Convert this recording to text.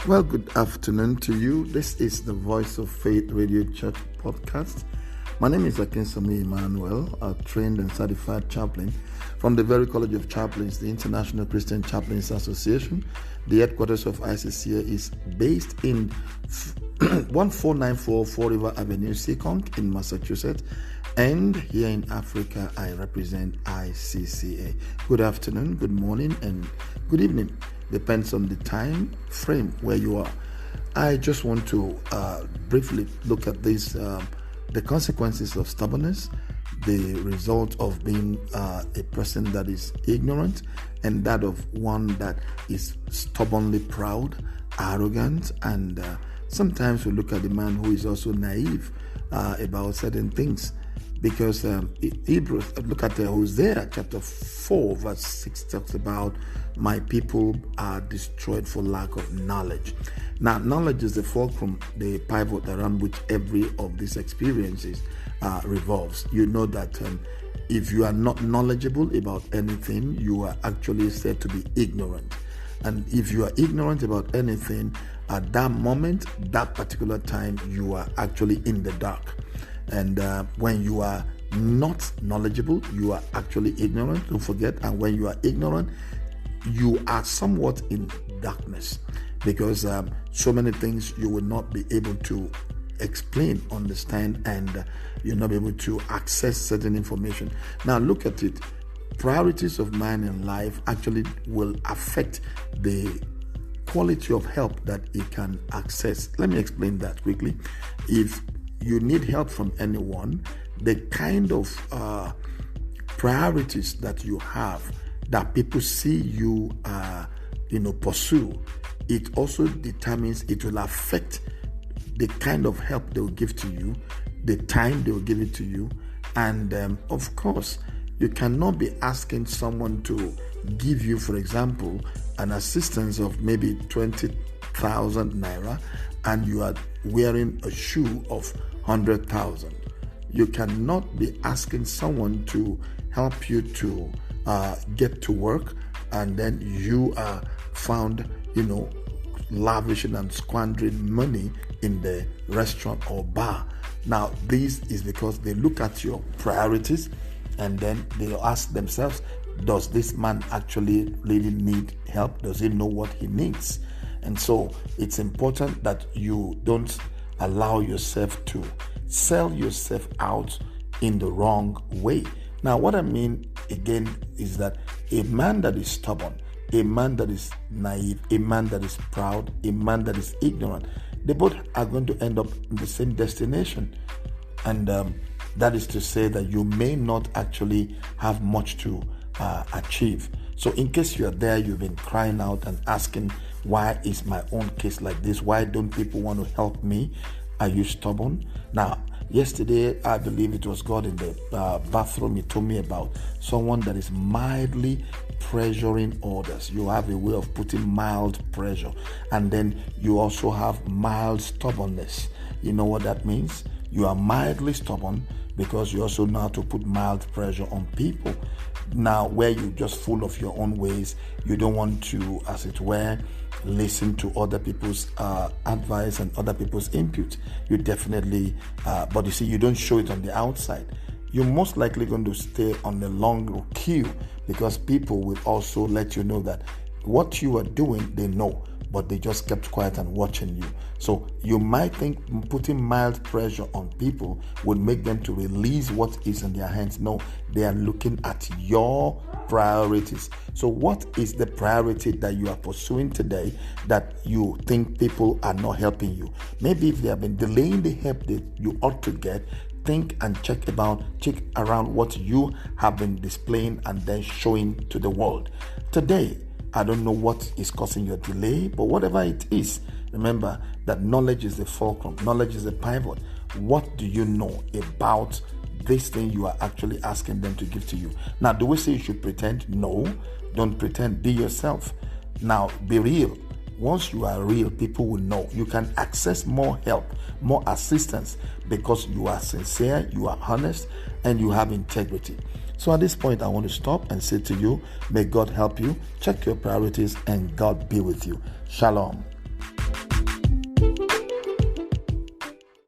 Well, good afternoon to you. This is the Voice of Faith Radio Church podcast. My name is Akinsami Emmanuel, a trained and certified chaplain from the very College of Chaplains, the International Christian Chaplains Association. The headquarters of ICCA is based in 1494 Fall River Avenue, Seekonk in Massachusetts. And here in Africa, I represent ICCA. Good afternoon, good morning, and good evening. Depends on the time frame where you are. I just want to briefly look at this, the consequences of stubbornness, the result of being a person that is ignorant, and that of one that is stubbornly proud, arrogant, and sometimes we look at the man who is also naive about certain things. Because Hebrews, look at Hosea chapter 4 verse 6 talks about my people are destroyed for lack of knowledge. Now, knowledge is the fulcrum, the pivot around which every of these experiences revolves. You know that if you are not knowledgeable about anything, you are actually said to be ignorant. And if you are ignorant about anything, at that moment, that particular time, you are actually in the dark. And when you are not knowledgeable, you are actually ignorant, don't forget. And when you are ignorant, you are somewhat in darkness, because so many things you will not be able to explain, understand, and you'll not be able to access certain information. Now look at it. Priorities of man in life actually will affect the quality of help that it can access. Let me explain that quickly. If you need help from anyone, the kind of priorities that you have, that people see you pursue, it also determines, it will affect the kind of help they will give to you, the time they will give it to you. And of course, you cannot be asking someone to give you, for example, an assistance of maybe 20,000 naira, and you are wearing a shoe of 100,000. You cannot be asking someone to help you to get to work, and then you are found, lavishing and squandering money in the restaurant or bar. Now, this is because they look at your priorities, and then they ask themselves, does this man actually really need help? Does he know what he needs? And so it's important that you don't allow yourself to sell yourself out in the wrong way. Now, what I mean again is that a man that is stubborn, a man that is naive, a man that is proud, a man that is ignorant, they both are going to end up in the same destination. And that is to say that you may not actually have much to achieve. So in case you are there, you've been crying out and asking, why is my own case like this? Why don't people want to help me? Are you stubborn? Now, yesterday, I believe it was God in the bathroom. He told me about someone that is mildly pressuring others. You have a way of putting mild pressure, and then you also have mild stubbornness. You know what that means? You are mildly stubborn because you also know how to put mild pressure on people. Now, where you're just full of your own ways, you don't want to, as it were, listen to other people's advice and other people's input. You definitely, but you see, you don't show it on the outside. You're most likely going to stay on the long queue, because people will also let you know that what you are doing, they know, but they just kept quiet and watching you. So you might think putting mild pressure on people would make them to release what is in their hands. No, they are looking at your priorities. So what is the priority that you are pursuing today that you think people are not helping you? Maybe if they have been delaying the help that you ought to get, think and check around what you have been displaying and then showing to the world. Today, I don't know what is causing your delay, but whatever it is, remember that knowledge is the fulcrum. Knowledge is the pivot. What do you know about this thing you are actually asking them to give to you? Now, do we say you should pretend? No, don't pretend. Be yourself. Now, be real. Once you are real, people will know. You can access more help, more assistance, because you are sincere, you are honest, and you have integrity. So at this point, I want to stop and say to you, may God help you, check your priorities, and God be with you. Shalom.